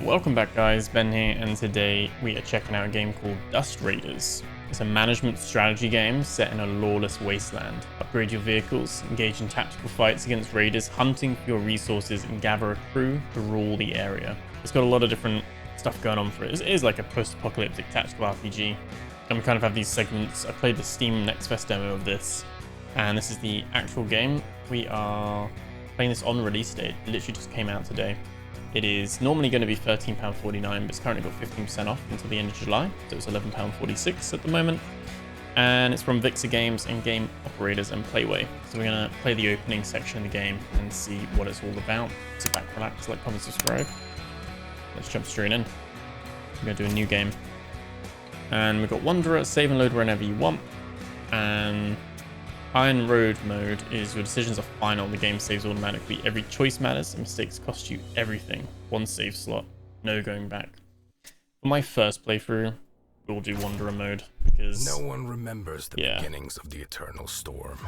Welcome back guys, Ben here, and today we are checking out a game called Dust Raiders. It's a management strategy game set in a lawless wasteland. Upgrade your vehicles, engage in tactical fights against raiders, hunting for your resources, and gather a crew to rule the area. It's got a lot of different stuff going on for it. It is like a post-apocalyptic tactical RPG, and we kind of have these segments. I played the Steam Next Fest demo of this, and this is the actual game. We are playing this on release date. It literally just came out today. It is normally going to be £13.49, but it's currently got 15% off until the end of July, so it's £11.46 at the moment. And it's from Vixa Games and Game Operators and Playway. So we're going to play the opening section of the game and see what it's all about. Sit back, relax, like, comment, subscribe. Let's jump straight in. We're going to do a new game. And we've got Wanderer, save and load whenever you want. And Iron Road mode is your decisions are final. The game saves automatically. Every choice matters and mistakes cost you everything. One save slot, no going back. For my first playthrough, we'll do Wanderer mode because no one remembers the beginnings of the Eternal Storm.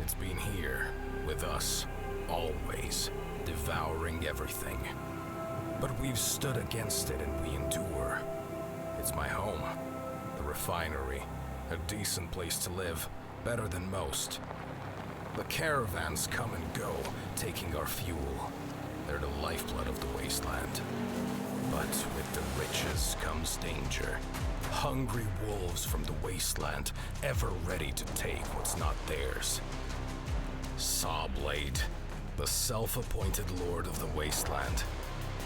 It's been here with us, always, devouring everything. But we've stood against it and we endure. It's my home, the refinery, a decent place to live. Better than most. The caravans come and go, taking our fuel. They're the lifeblood of the wasteland. But with the riches comes danger. Hungry wolves from the wasteland, ever ready to take what's not theirs. Sawblade, the self-appointed lord of the wasteland.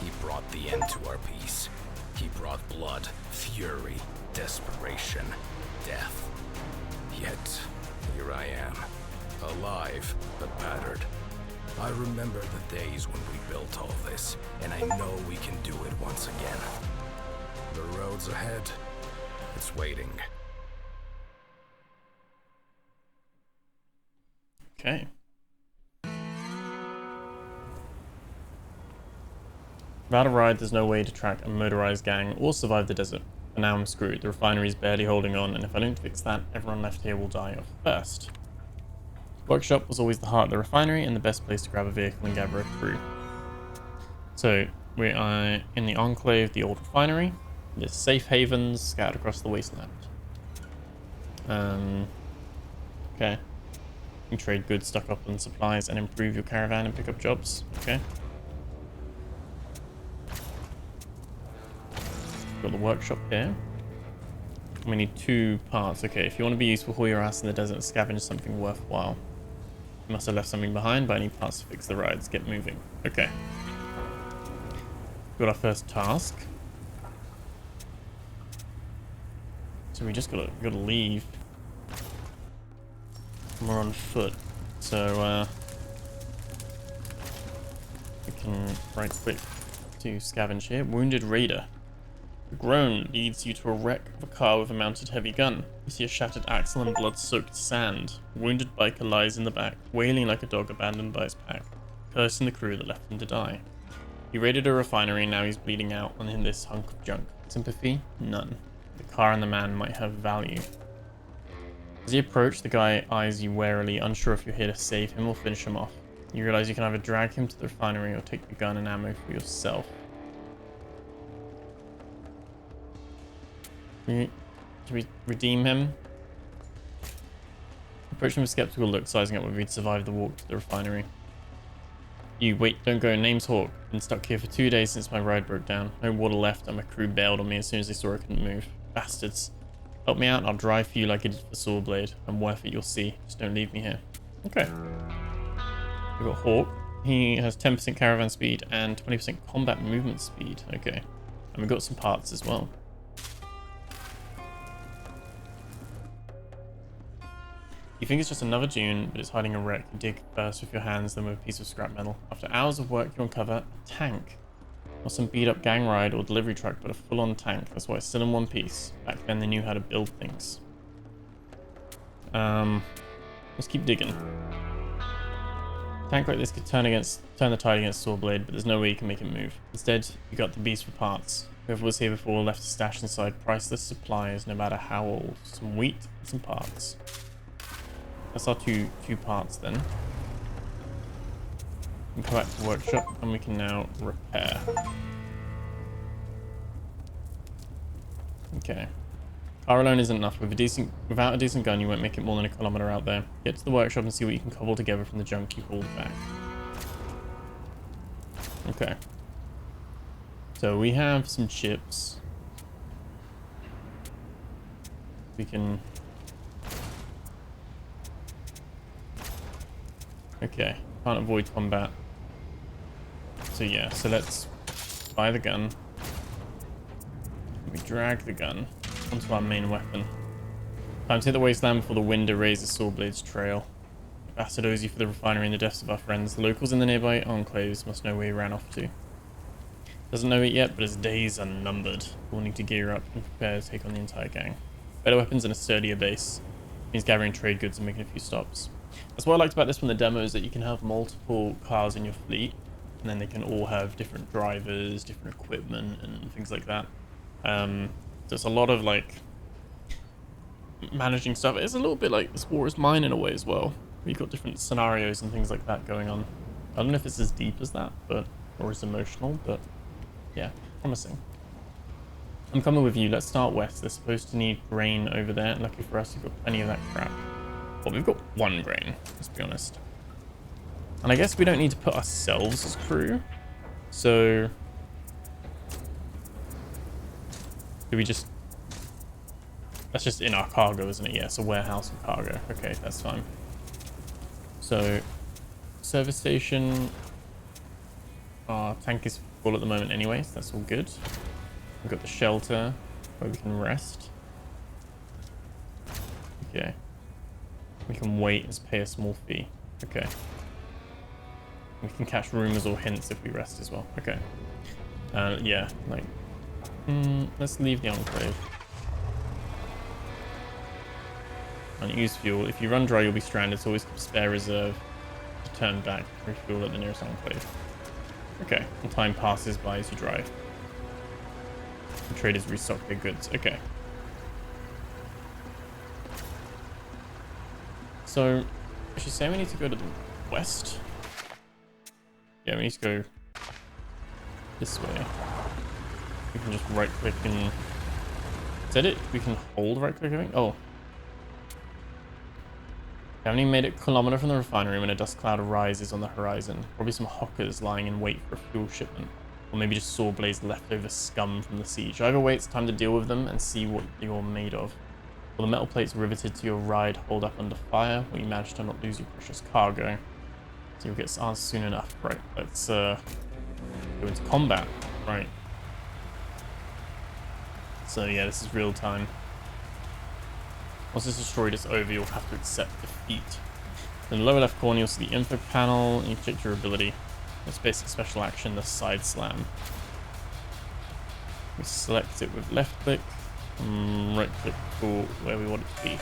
He brought the end to our peace. He brought blood, fury, desperation, death. Yet here I am, alive but battered. I remember the days when we built all this, and I know we can do it once again. The road's ahead. It's waiting. Okay. Without a ride, there's no way to track a motorized gang or survive the desert. For now I'm screwed. The refinery's barely holding on, and if I don't fix that, everyone left here will die off first. Workshop was always the heart of the refinery and the best place to grab a vehicle and gather a crew. So we are in the enclave, the old refinery. There's safe havens scattered across the wasteland. Okay. You can trade goods, stock up on supplies, and improve your caravan and pick up jobs. Okay. Got the workshop here. We need 2 parts. Okay, if you want to be useful, haul your ass in the desert and scavenge something worthwhile. You must have left something behind, but I need parts to fix the rides. Get moving. Okay. Got our first task. So we just gotta leave. And we're on foot. So we can right click to scavenge here. Wounded Raider. A groan leads you to a wreck of a car with a mounted heavy gun. You see a shattered axle and blood-soaked sand. A wounded biker lies in the back, wailing like a dog abandoned by his pack, cursing the crew that left him to die. He raided a refinery and now he's bleeding out on this hunk of junk. Sympathy? None. The car and the man might have value. As you approach, the guy eyes you warily, unsure if you're here to save him or finish him off. You realize you can either drag him to the refinery or take the gun and ammo for yourself. Should we redeem him? Approach him with a skeptical look, sizing up whether he'd survive the walk to the refinery. You, wait, don't go. Name's Hawk. Been stuck here for 2 days since my ride broke down. No water left and my crew bailed on me as soon as they saw I couldn't move. Bastards. Help me out and I'll drive for you like I did for Sawblade. I'm worth it, you'll see. Just don't leave me here. Okay. We've got Hawk. He has 10% caravan speed and 20% combat movement speed. Okay. And we've got some parts as well. You think it's just another dune, but it's hiding a wreck. You dig first with your hands, then with a piece of scrap metal. After hours of work, you uncover a tank. Not some beat-up gang ride or delivery truck, but a full-on tank. That's why it's still in one piece. Back then, they knew how to build things. Let's keep digging. A tank like this could turn the tide against Sawblade, but there's no way you can make it move. Instead, you got the beast for parts. Whoever was here before left a stash inside priceless supplies, no matter how old. Some wheat and some parts. That's our two parts then. We can come back to the workshop and we can now repair. Okay. Car alone isn't enough. Without a decent gun, you won't make it more than a kilometer out there. Get to the workshop and see what you can cobble together from the junk you hauled back. Okay. So we have some chips. We can... Okay. Can't avoid combat. So yeah, so let's buy the gun. We drag the gun onto our main weapon. Time to hit the wasteland before the wind erases Sawblade's trail. Bastard owes you for the refinery and the deaths of our friends. The locals in the nearby enclaves must know where he ran off to. Doesn't know it yet, but his days are numbered. We'll need to gear up and prepare to take on the entire gang. Better weapons and a sturdier base. Means gathering trade goods and making a few stops. That's what I liked about this from the demo, is that you can have multiple cars in your fleet, and then they can all have different drivers, different equipment, and things like that. There's a lot of like managing stuff. It's a little bit like This War Is Mine in a way as well. You've got different scenarios and things like that going on. I don't know if it's as deep as that, or as emotional, but yeah, promising. I'm coming with you. Let's start west. They're supposed to need grain over there. And lucky for us, we've got plenty of that crap. Well, we've got one grain, let's be honest. And I guess we don't need to put ourselves as crew. So do we just... That's just in our cargo, isn't it? Yeah, it's a warehouse of cargo. Okay, that's fine. So, service station. Our tank is full at the moment anyway, so that's all good. We've got the shelter where we can rest. Okay. We can wait and pay a small fee. Okay. We can catch rumors or hints if we rest as well. Okay. Yeah, like... let's leave the enclave. And use fuel. If you run dry, you'll be stranded, so always keep a spare reserve to turn back and refuel at the nearest enclave. Okay, and time passes by as you drive. The traders restock their goods. Okay. So, is she saying we need to go to the west? Yeah, we need to go this way. We can just right click and... Is that it? We can hold right click, I think? Oh. We haven't even made it a kilometer from the refinery when a dust cloud rises on the horizon. Probably some hockers lying in wait for a fuel shipment. Or maybe just Sawblade's leftover scum from the siege. Either way, it's time to deal with them and see what you're made of. Will the metal plates riveted to your ride hold up under fire? Will you manage to not lose your precious cargo? So you'll get answers soon enough. Right, let's go into combat. Right. So yeah, this is real time. Once this destroyed is over, you'll have to accept defeat. In the lower left corner, you'll see the info panel, and you check your ability. It's basic special action, the side slam. We select it with left click, right click for where we want it to be.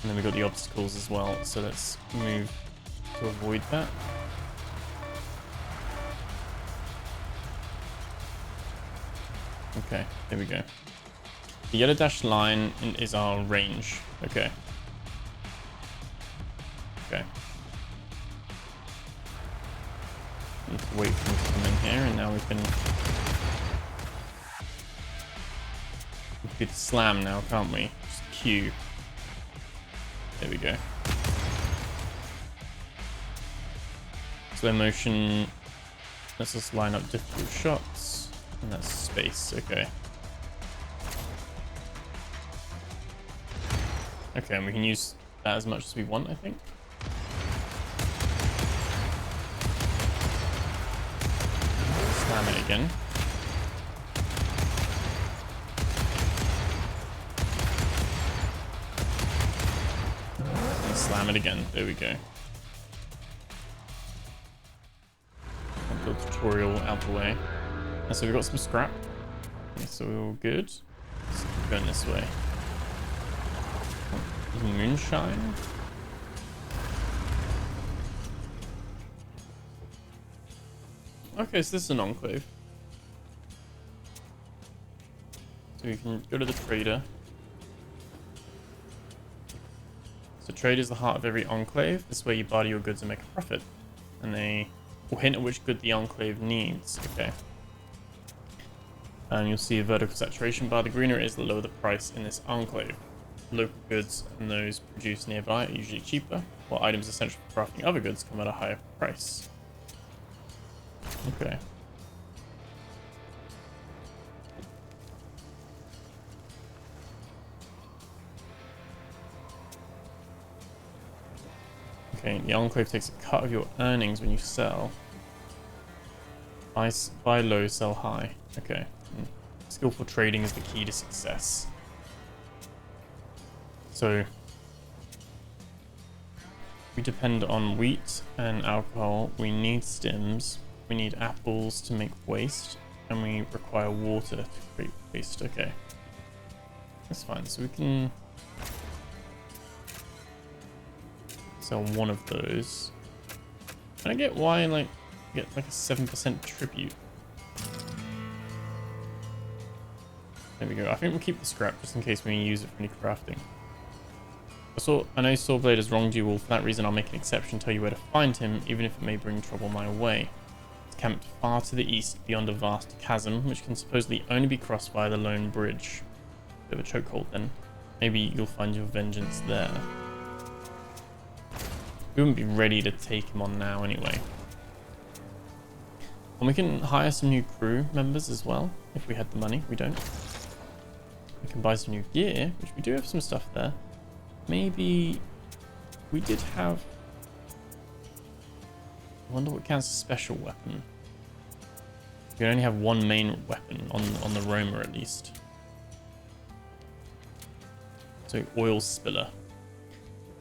And then we've got the obstacles as well, so let's move to avoid that. Okay, there we go. The yellow dashed line is our range. Okay. Okay. Need to wait for them to come in here, and now we can do the slam now, can't we? Just Q. There we go. Slow motion. Let's just line up difficult shots. And that's space. Okay. Okay, and we can use that as much as we want, I think. Slam it again. And slam it again. There we go. I'll build tutorial out the way. And so we've got some scrap. Okay, so we're all good. Let's keep going this way. Moonshine. Okay, so this is an enclave. So we can go to the trader. So trade is the heart of every enclave. This way you barter your goods and make a profit. And they will hint at which good the enclave needs. Okay. And you'll see a vertical saturation bar. The greener it is, the lower the price in this enclave. Local goods and those produced nearby are usually cheaper, while items essential for crafting other goods come at a higher price. Okay. Okay, the enclave takes a cut of your earnings when you sell. Buy low, sell high. Okay. Skillful trading is the key to success. So we depend on wheat and alcohol. We need stems. We need apples to make waste. And we require water to create waste. Okay. That's fine. So we can sell one of those. And I get why, like, get like a 7% tribute. There we go. I think we'll keep the scrap just in case we use it for any crafting. I know Sawblade has wronged you all. For that reason, I'll make an exception, tell you where to find him, even if it may bring trouble my way. It's camped far to the east, beyond a vast chasm, which can supposedly only be crossed via the lone bridge. Bit of a chokehold then. Maybe you'll find your vengeance there. We wouldn't be ready to take him on now anyway. And we can hire some new crew members as well, if we had the money. We don't. We can buy some new gear, which we do have some stuff there. Maybe we did have... I wonder what counts as a special weapon. We can only have one main weapon on the roamer at least. So oil spiller.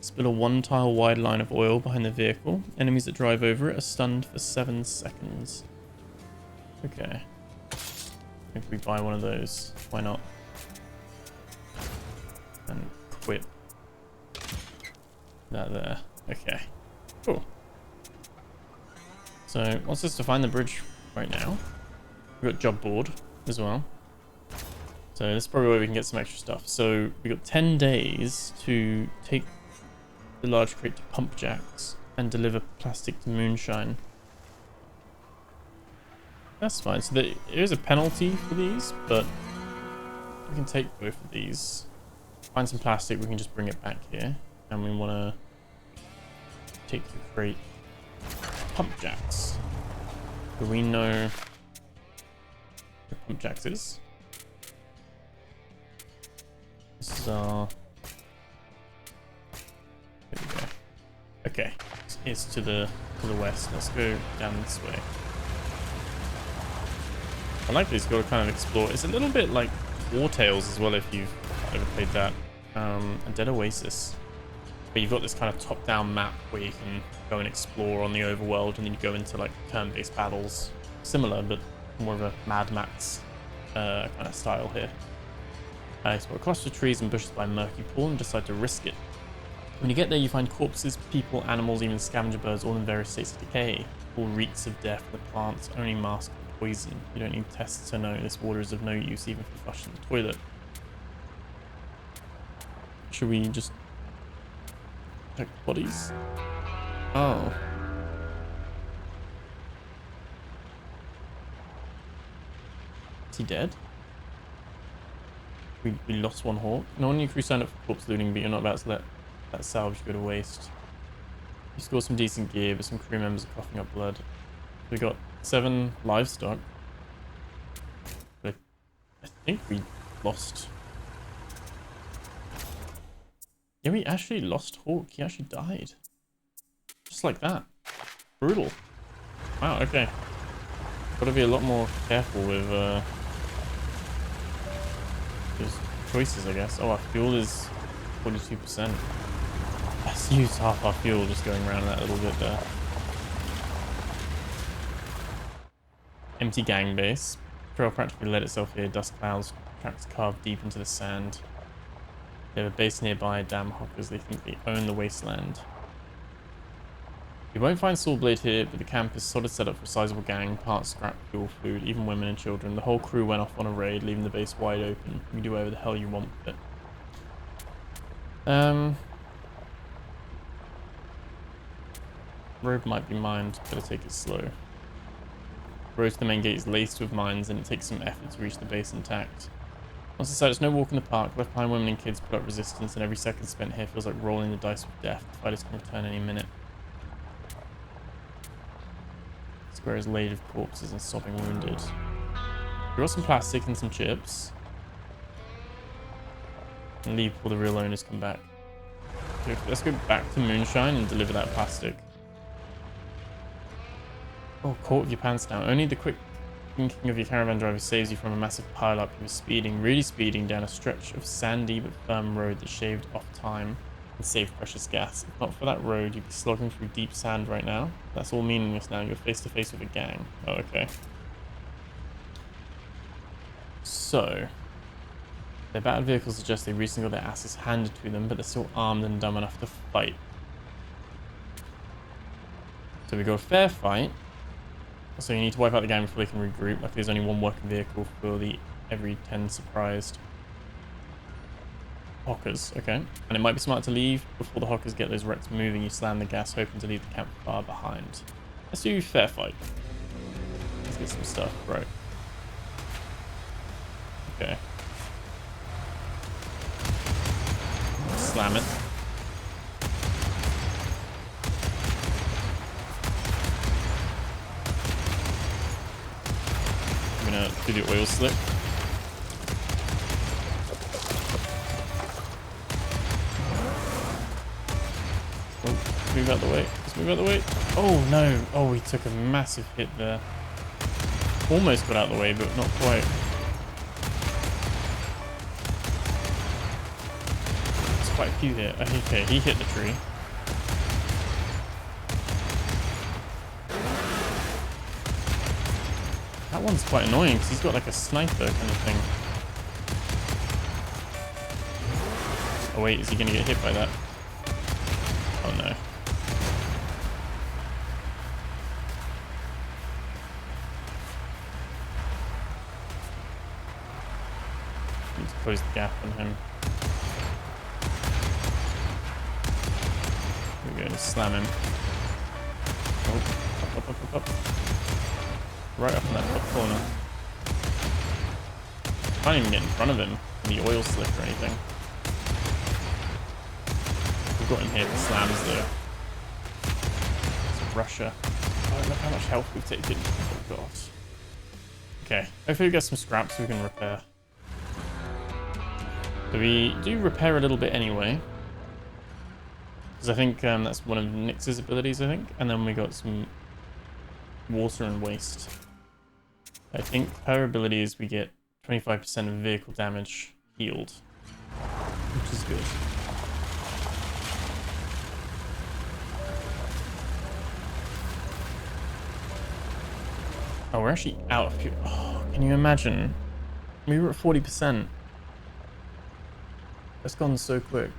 Spill a 1 tile wide line of oil behind the vehicle. Enemies that drive over it are stunned for 7 seconds. Okay. If we buy one of those, why not? And quit that there. Okay. Cool. So it wants us to find the bridge right now. We've got job board as well. So this is probably where we can get some extra stuff. So we got 10 days to take the large crate to Pump Jacks and deliver plastic to Moonshine. That's fine. So there is a penalty for these, but we can take both of these. Find some plastic, we can just bring it back here. And we want to take the crate Pump Jacks. Do we know where Pump Jacks is? This is our... There we go. Okay, it's to the west. Let's go down this way. I like this. Got to kind of explore. It's a little bit like War Tales as well, if you've ever played that. A Dead Oasis. But you've got this kind of top-down map where you can go and explore on the overworld, and then you go into like turn-based battles. Similar, but more of a Mad Max kind of style here. Explore across the trees and bushes by a murky pool and decide to risk it. When you get there, you find corpses, people, animals, even scavenger birds, all in various states of decay. All reeks of death. The plants only mask poison. You don't need tests to know this water is of no use, even for flushing the toilet. Should we just check bodies? Oh. Is he dead? We lost one hawk. No one in your crew signed up for corpse looting, but you're not about to let that salvage go to waste. You scored some decent gear, but some crew members are coughing up blood. We got 7 livestock. But I think we lost... Yeah, we actually lost Hawk. He actually died. Just like that. Brutal. Wow, okay. Gotta be a lot more careful with those choices, I guess. Oh, our fuel is 42%. Let's use half our fuel just going around that little bit there. Empty gang base. Trail practically led itself here. Dust clouds, tracks carved deep into the sand. They have a base nearby. Damn hoppers, they think they own the Wasteland. You won't find Sawblade here, but the camp is sort of set up for a sizable gang, parts scrap, fuel, food, even women and children. The whole crew went off on a raid, leaving the base wide open. You can do whatever the hell you want with it. Road might be mined, better take it slow. Road to the main gate is laced with mines, and it takes some effort to reach the base intact. Once inside, it's no walk in the park. Left behind women and kids put up resistance, and every second spent here feels like rolling the dice with death. The fighters can return any minute. The square is laid with corpses and sobbing wounded. We got some plastic and some chips. And leave before the real owners come back. Okay, let's go back to Moonshine and deliver that plastic. Oh, caught with your pants down. Only the quick thinking of your caravan driver saves you from a massive pile-up. You were speeding, really speeding, down a stretch of sandy but firm road that shaved off time and saved precious gas. If not for that road, you'd be slogging through deep sand right now. That's all meaningless now. You're face to face with a gang. Oh, okay. So, their battered vehicles suggest they recently got their asses handed to them, but they're still armed and dumb enough to fight. So we got a fair fight. So you need to wipe out the gang before they can regroup. Like there's only one working vehicle for the every 10 surprised hockers. Okay. And it might be smart to leave before the hockers get those wrecks moving. You slam the gas, hoping to leave the camp far behind. Let's do fair fight. Let's get some stuff. Right. Okay. Slam it. I'm gonna do the oil slick. Oh, move out the way. Let's move out the way. Oh no. Oh, we took a massive hit there. Almost got out of the way, but not quite. There's quite a few here. Okay, he hit the tree. That one's quite annoying because he's got like a sniper kind of thing. Oh wait, is he going to get hit by that? Oh no. Need to close the gap on him. Here we go, just slam him. Oh, up. Right up in that top corner. Can't even get in front of him in the oil slick or anything. We've got him here for slams though. It's Russia. Oh, look how much health we've taken. Oh god. Okay, hopefully we get some scraps we can repair. So we do repair a little bit anyway. Because I think that's one of Nyx's abilities, I think. And then we got some water and waste. I think her ability is we get 25% of vehicle damage healed, which is good. Oh, we're actually out of fuel. Oh, can you imagine? We were at 40%. That's gone so quick.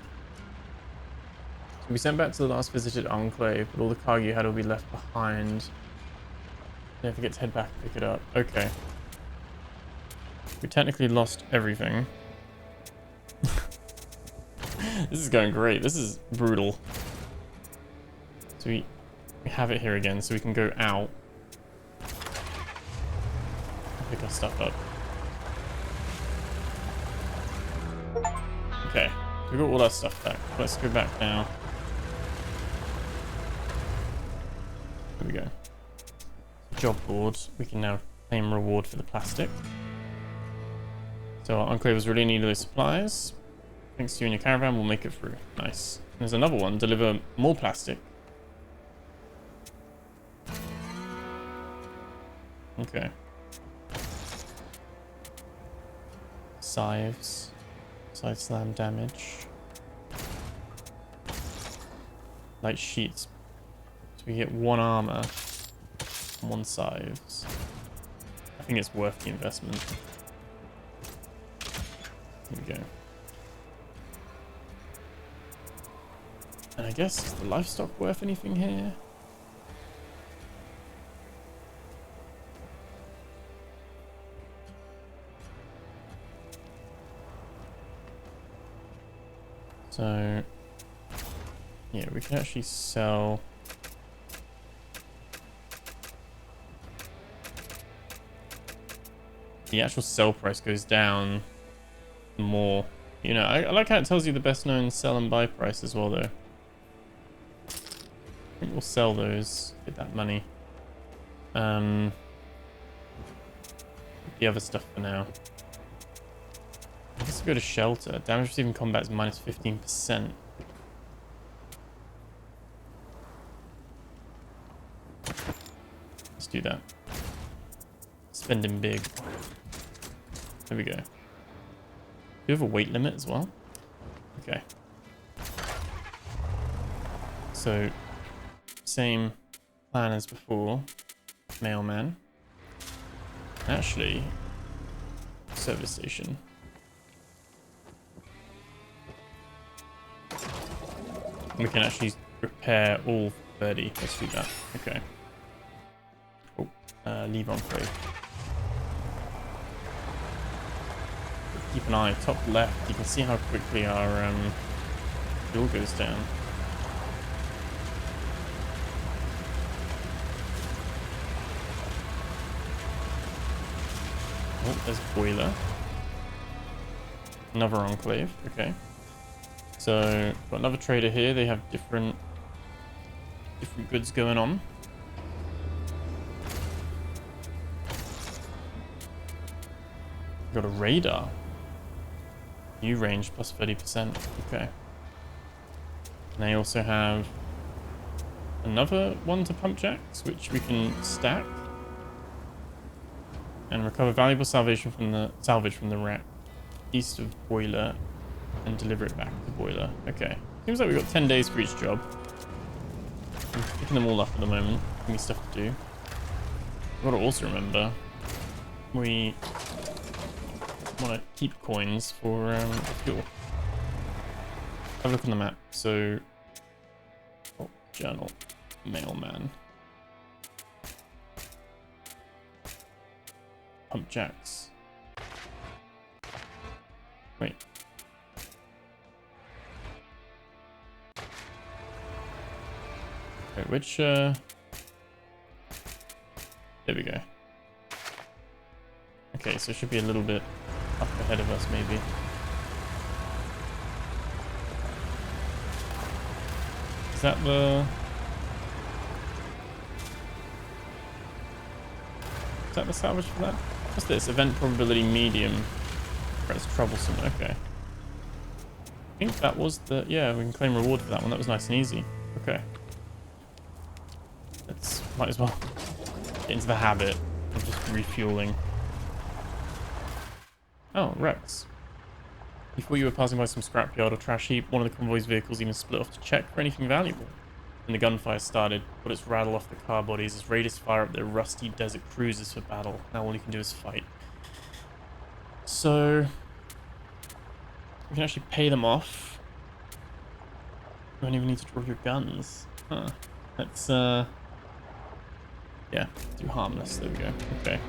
So we sent back to the last visited enclave, but all the cargo you had will be left behind. Don't forget to head back and pick it up. Okay. We technically lost everything. This is going great. This is brutal. So we have it here again, so we can go out. Pick our stuff up. Okay. We got all our stuff back. Let's go back now. Here we go. Job board. We can now claim reward for the plastic. So our enclavers really need those supplies. Thanks to you and your caravan, we'll make it through. Nice. There's another one. Deliver more plastic. Okay. Scythes. Side slam damage. Light sheets. So we get one armor. And one scythes. I think it's worth the investment. Here we go. And I guess, is the livestock worth anything here? So, yeah, we can actually sell the actual sell price goes down, the more, you know, I like how it tells you the best known sell and buy price as well, though. I think we'll sell those, get that money. The other stuff for now. Let's go to shelter. Damage received in combat is minus 15%. Let's do that. Spending big. There we go. Do you have a weight limit as well? Okay. So, same plan as before. Mailman. Actually, service station. We can actually repair all 30. Let's do that. Okay. Oh, leave on free. Keep an eye top left. You can see how quickly our fuel goes down. Oh, there's boiler. Another enclave. Okay. So got another trader here. They have different goods going on. Got a radar. New range plus 30%. Okay. And they also have another one to pump jacks, which we can stack and recover valuable salvage from the wreck east of boiler and deliver it back to boiler. Okay. Seems like we've got 10 days for each job. I'm picking them all up at the moment. Give me stuff to do. I've got to also remember we want to keep coins for fuel. Have a look on the map. So, oh, journal, mailman, pump jacks. Wait. Wait, which there we go. Okay, so it should be a little bit up ahead of us, maybe. Is that the salvage for that? What's this? Event probability medium. That's troublesome. Okay. I think that was the... Yeah, we can claim reward for that one. That was nice and easy. Okay. Let's... Might as well get into the habit of just refueling. Oh, Rex. Before you were passing by some scrapyard or trash heap, one of the convoy's vehicles even split off to check for anything valuable. When the gunfire started, bullets rattle off the car bodies as raiders fire up their rusty desert cruisers for battle. Now all you can do is fight. So, we can actually pay them off. You don't even need to draw your guns. Huh. Let's, yeah, do harmless. There we go. Okay.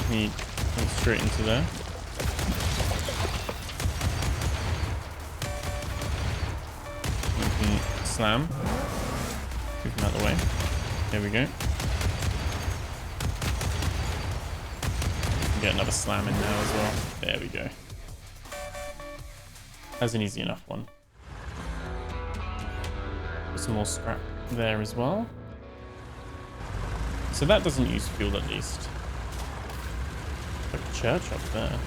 He went straight into there. We can slam. Move him out of the way. There we go. Get another slam in now as well. There we go. That's an easy enough one. Put some more scrap there as well. So that doesn't use fuel at least. Like a church up there.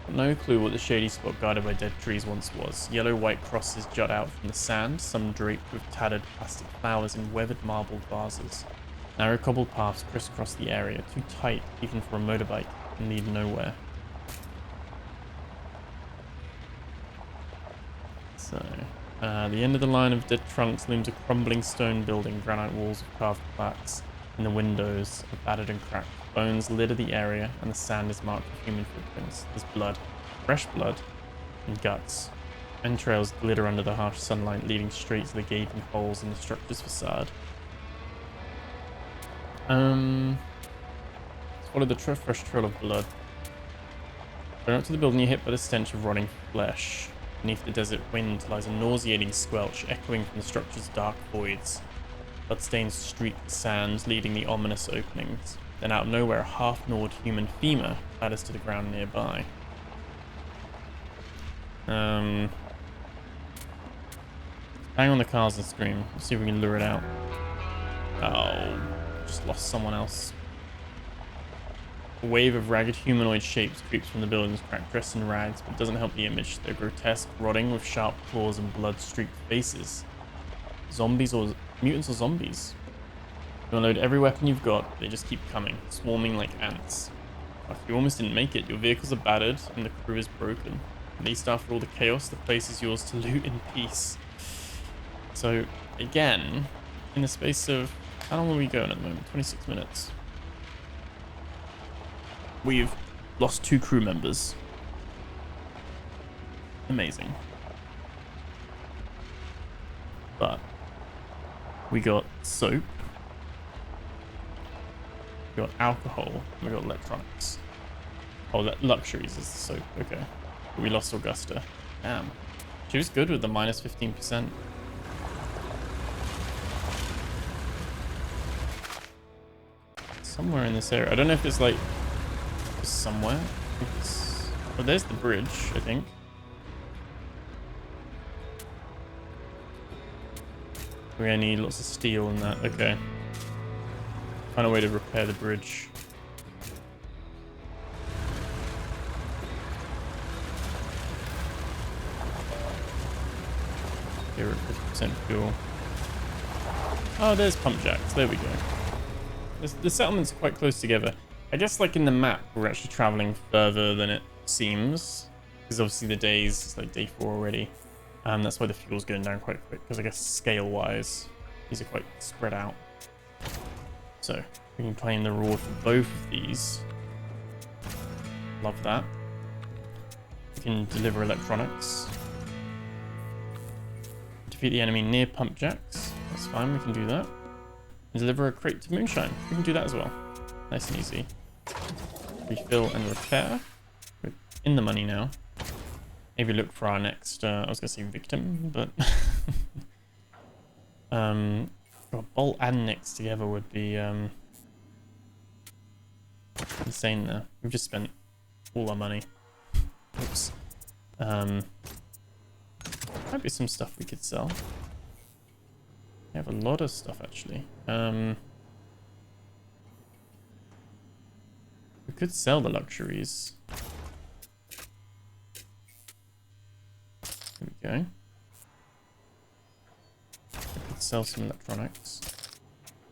No clue what the shady spot guarded by dead trees once was. Yellow-white crosses jut out from the sand, some draped with tattered plastic flowers in weathered marble vases. Narrow cobbled paths crisscross the area, too tight even for a motorbike, and lead nowhere. So, the end of the line of dead trunks looms a crumbling stone building, granite walls with carved plaques. In the windows are battered and cracked. Bones litter the area, and the sand is marked with human footprints. There's blood, fresh blood, and guts. Entrails glitter under the harsh sunlight, leading straight to the gaping holes in the structure's facade. Let's follow the fresh trail of blood. Turn up to the building, you're hit by the stench of rotting flesh. Beneath the desert wind lies a nauseating squelch echoing from the structure's dark voids. Bloodstains streak the sands, leading the ominous openings. Then out of nowhere, a half-gnawed human femur clatters to the ground nearby. Bang on the cars and scream. Let's see if we can lure it out. Oh, just lost someone else. A wave of ragged humanoid shapes creeps from the buildings, cracked, dressed in rags, but doesn't help the image. They're grotesque, rotting with sharp claws and blood-streaked faces. Zombies or mutants or zombies. You unload every weapon you've got, they just keep coming, swarming like ants. You almost didn't make it. Your vehicles are battered and the crew is broken. At least after all the chaos, the place is yours to loot in peace. So, again, in the space of... How long are we going at the moment? 26 minutes. We've lost 2 crew members. Amazing. But we got soap. We got alcohol. We got electronics. Oh, that luxuries is the soap. Okay. But we lost Augusta. Damn. She was good with the minus 15%. Somewhere in this area. I don't know if it's like somewhere. Oh, there's the bridge, I think. We're gonna need lots of steel and that. Okay. Find a way to repair the bridge. Here at 50% fuel. Oh, there's pump jacks. There we go. The settlements are quite close together. I guess like in the map, we're actually traveling further than it seems. Because obviously the days, it's like day 4 already. That's why the fuel's going down quite quick. Because I guess scale-wise, these are quite spread out. So, we can claim the reward for both of these. Love that. We can deliver electronics. Defeat the enemy near pump jacks. That's fine, we can do that. Deliver a crate to Moonshine. We can do that as well. Nice and easy. Refill and repair. We're in the money now. Maybe look for our next, I was going to say victim, but... Bolt and Nyx together would be insane there. We've just spent all our money. Oops. Might be some stuff we could sell. We have a lot of stuff actually. We could sell the luxuries. There we go. We could sell some electronics.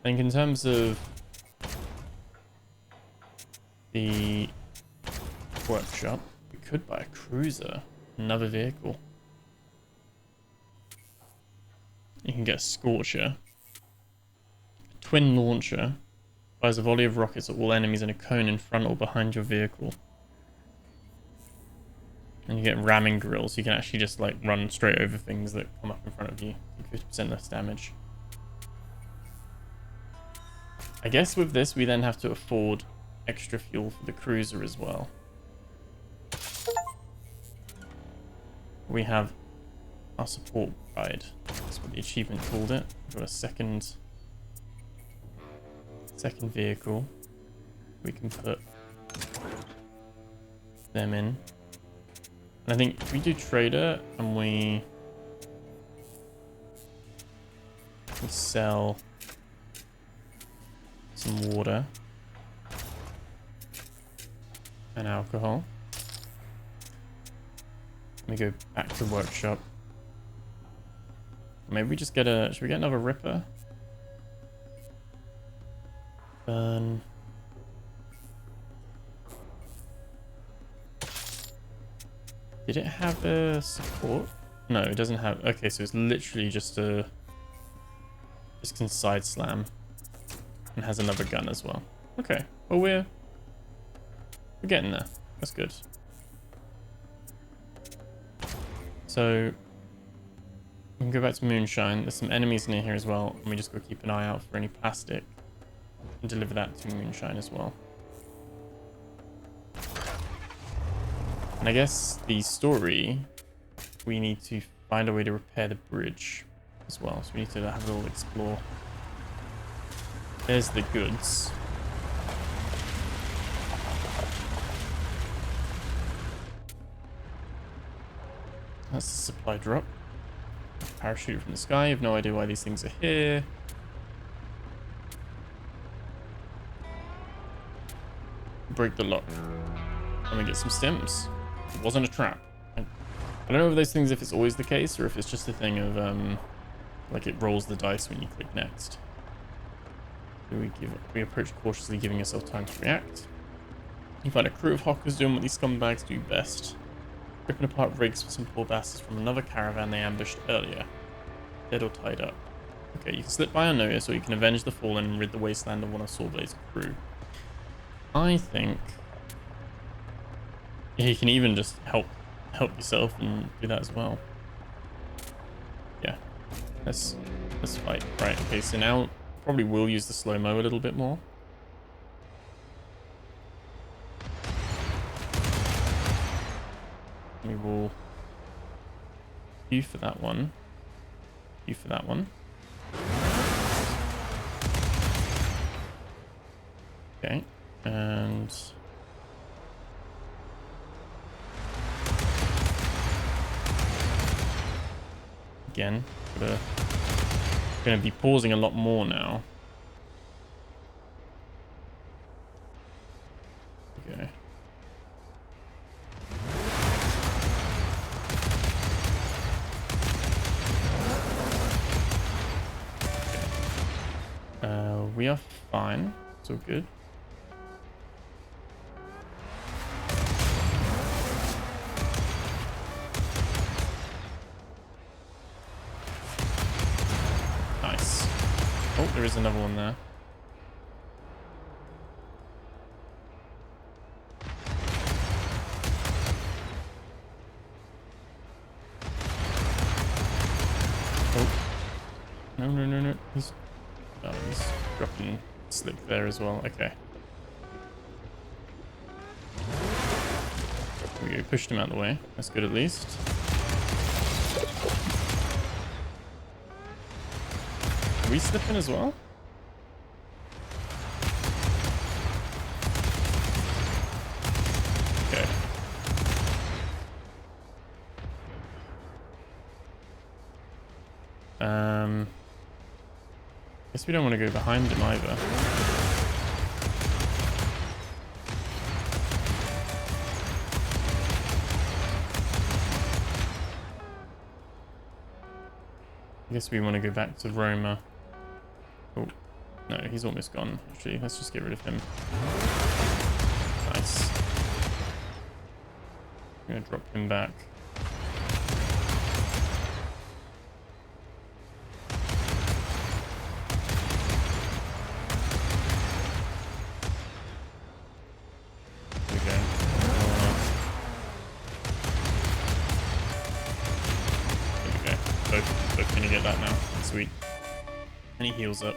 I think in terms of the workshop, we could buy a cruiser, another vehicle. You can get a Scorcher. A twin launcher. Fires a volley of rockets at all enemies in a cone in front or behind your vehicle. And you get ramming drills. You can actually just like run straight over things that come up in front of you. 50% less damage. I guess with this we then have to afford extra fuel for the cruiser as well. We have our support ride. That's what the achievement called it. We've got a second vehicle. We can put them in. And I think if we do trader and we sell some water and alcohol. Let me go back to the workshop. Maybe we just get a... Should we get another Ripper? Burn. Did it have a support? No, it doesn't have... Okay, so it's literally just a... Just can side slam. And has another gun as well. Okay, well we're getting there. That's good. So... We can go back to Moonshine. There's some enemies near here as well, and we just gotta keep an eye out for any plastic. and deliver that to Moonshine as well. And I guess the story, we need to find a way to repair the bridge as well. So we need to have a little explore. There's the goods. That's the supply drop. Parachute from the sky. I have no idea why these things are here. Break the lock. And we get some stems. It wasn't a trap. I don't know if those things, if it's always the case, or if it's just a thing of, like it rolls the dice when you click next. So we approach cautiously, giving yourself time to react. You find a crew of hawkers doing what these scumbags do best. Ripping apart rigs for some poor bastards from another caravan they ambushed earlier. Dead or tied up. Okay, you can slip by unnoticed, or you can avenge the fallen and rid the wasteland of one of Sawblade's crew. I think... yeah, you can even just help yourself and do that as well. Yeah. Let's fight. Right, okay, so now probably will use the slow-mo a little bit more. We will queue for that one. Queue for that one. Okay, and again, gonna be pausing a lot more now. Okay. We are fine. It's all good. Nice. Oh, there is another one there. Oh. No. He's dropping slick there as well. Okay. We pushed him out of the way. That's good at least. Are we slipping as well? Okay. Guess we don't want to go behind him either. I guess we want to go back to Roma. Oh, no, he's almost gone. Actually, let's just get rid of him. Nice. I'm going to drop him back. Sweet. And he heals up.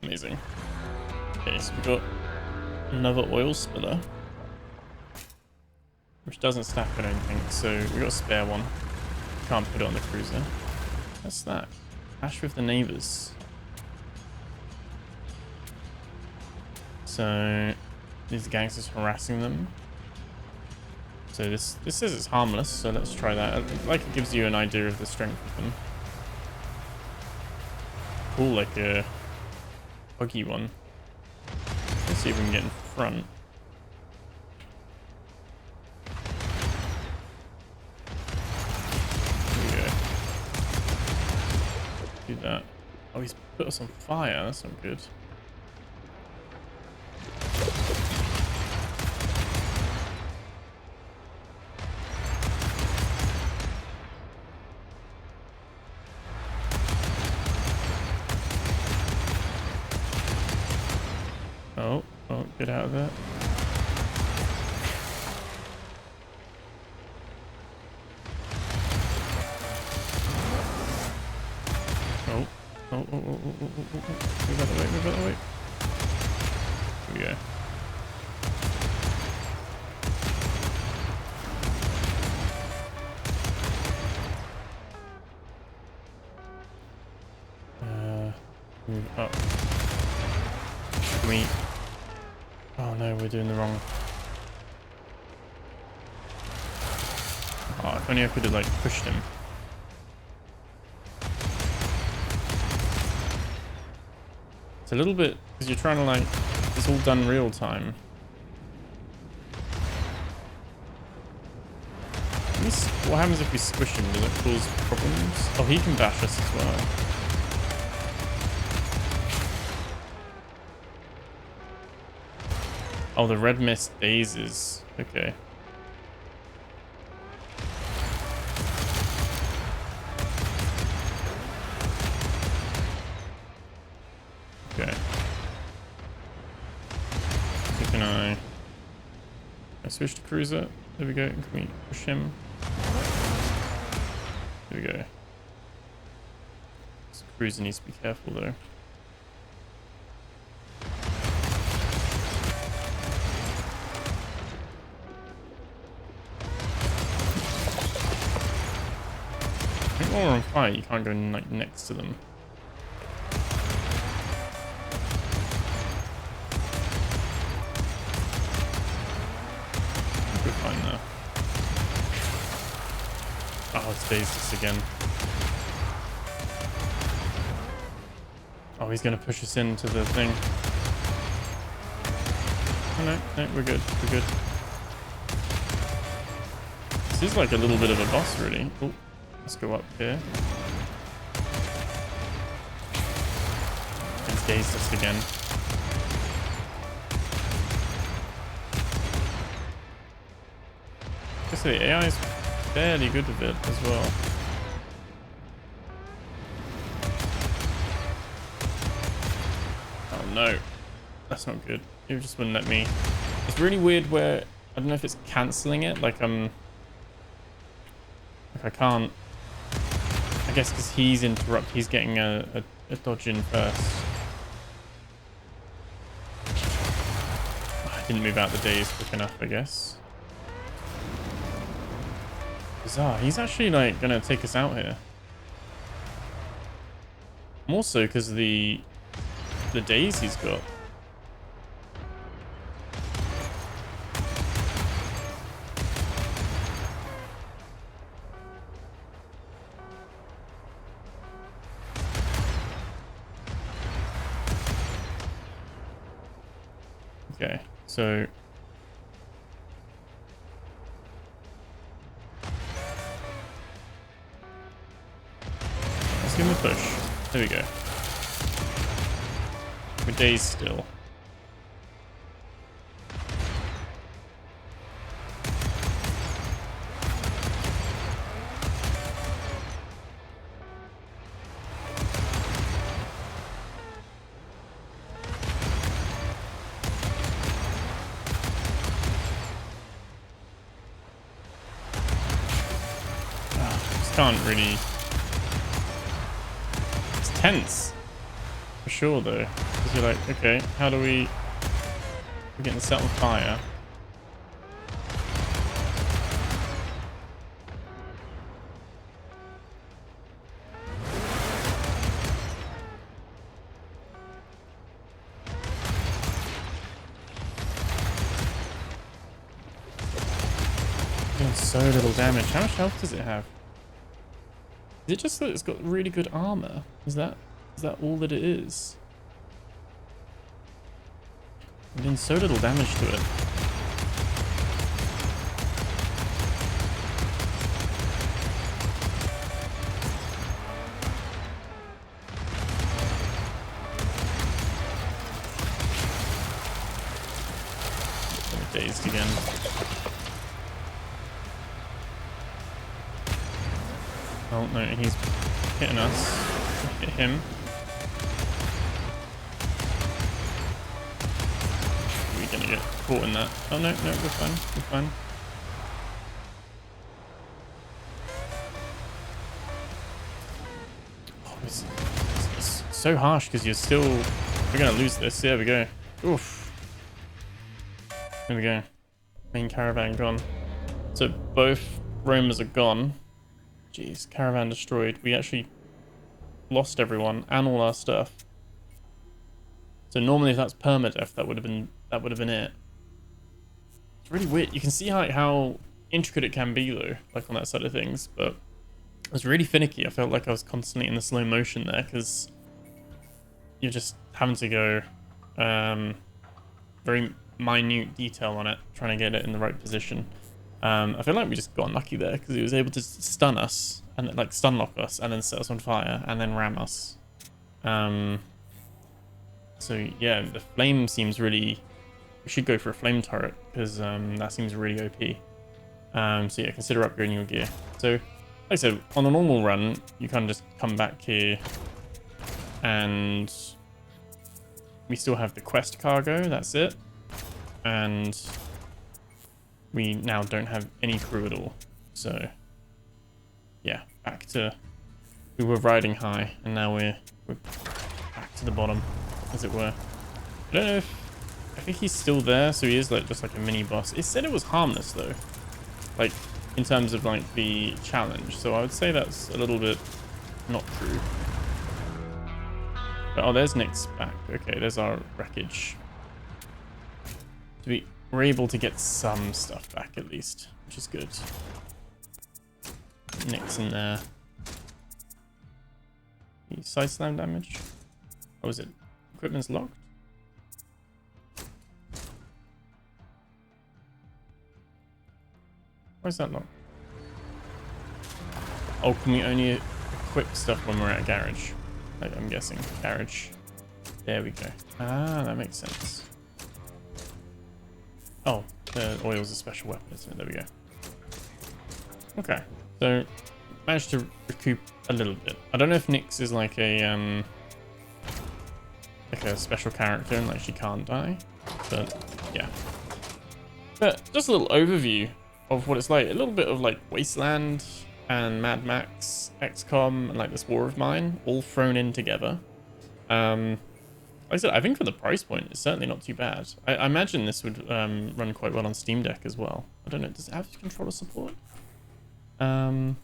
Amazing. Okay, so we've got another oil spiller. Which doesn't stack, I don't think. So we've got a spare one. Can't put it on the cruiser. What's that? Clash with the neighbors. So these gangsters harassing them. So this says it's harmless, so let's try that. Like it gives you an idea of the strength of them. Cool, like a buggy one. Let's see if we can get in front. There we go. Do that. Oh, he's put us on fire. That's not good. Oh, get out of there. Oh. Move out the way, move out the way. Here we go. Move up. Can we... Oh no, we're doing the wrong... Oh, if only I could have like pushed him. It's a little bit, because you're trying to like, it's all done real time. What happens if we squish him? Does it cause problems? Oh, he can bash us as well. Oh, the red mist dazes. Okay. Okay. Can I switch to cruiser? There we go. Can we push him? There we go. This cruiser needs to be careful though. I think while we're on fire, you can't go like next to them. Good find there. Oh, it's dazed again. Oh, he's gonna push us into the thing. Oh no, no, we're good, we're good. This is like a little bit of a boss, really. Oh, let's go up here. He's dazed us again. I guess the AI is fairly good with it as well. Oh no, that's not good. It just wouldn't let me. It's really weird where I don't know if it's cancelling it. Like I can't. I guess because he's he's getting a dodge in first. I didn't move out the daze quick enough, I guess. Bizarre. He's actually like gonna take us out here. More so because of the daze he's got. Okay, so let's give him a push. There we go. We're dazed still. Can't really. It's tense for sure though, because you're like, okay, how do we're getting set on fire? Doing so little damage. How much health does it have? Is it just that it's got really good armor? Is that all that it is? I'm doing so little damage to it. I'm dazed again. Oh no, he's hitting us. Hit him. We're gonna get caught in that. Oh no, no, we're fine. We're fine. Oh, it's so harsh because you're still... We're going to lose this. There we go. Oof. There we go. Main caravan gone. So both roamers are gone. Jeez, caravan destroyed. We actually lost everyone and all our stuff. So normally if that's permadeath, that would have been it. It's really weird. You can see how intricate it can be though, like on that side of things, but it was really finicky. I felt like I was constantly in the slow motion there because you're just having to go very minute detail on it, trying to get it in the right position. I feel like we just got unlucky there because he was able to stun us and like stun lock us and then set us on fire and then ram us. So yeah, the flame seems really... We should go for a flame turret because that seems really OP. So yeah, consider upgrading your gear. So like I said, on a normal run, you kind of just come back here and we still have the quest cargo, that's it. And we now don't have any crew at all. So yeah, back to... We were riding high and now we're back to the bottom, as it were. I don't know if... I think he's still there, so he is like just like a mini boss. It said it was harmless though, like in terms of like the challenge. So I would say that's a little bit not true. But, oh, there's Nick's back. Okay, there's our wreckage. We're able to get some stuff back at least, which is good. Nick's in there. The side slam damage. What was it? Equipment's locked. Why is that locked? Oh, can we only equip stuff when we're at a garage? Like, I'm guessing. Garage. There we go. Ah, that makes sense. Oh, the oil's a special weapon, isn't it? There we go. Okay. So, managed to recoup a little bit. I don't know if Nyx is like a special character and like she can't die. But, yeah. But, just a little overview of what it's like. A little bit of like Wasteland and Mad Max, XCOM, and like this War of Mine all thrown in together. Like I said, I think for the price point, it's certainly not too bad. I imagine this would run quite well on Steam Deck as well. I don't know, does it have controller support? I'd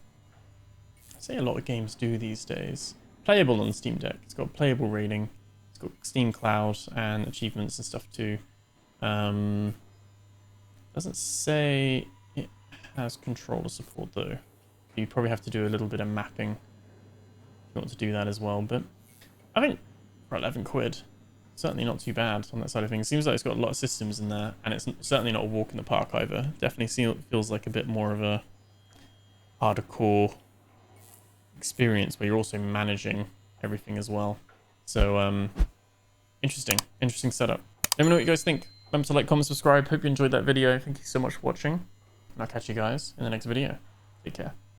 say a lot of games do these days. Playable on Steam Deck. It's got playable rating. It's got Steam Cloud and achievements and stuff too. Doesn't say it has controller support though. You probably have to do a little bit of mapping if you want to do that as well. But I think for 11 quid, certainly not too bad on that side of things. Seems like it's got a lot of systems in there, and it's certainly not a walk in the park either. Definitely feels like a bit more of a hardcore experience where you're also managing everything as well. So interesting setup. Let me know what you guys think. Remember to like, comment, subscribe. Hope you enjoyed that video. Thank you so much for watching, and I'll catch you guys in the next video. Take care.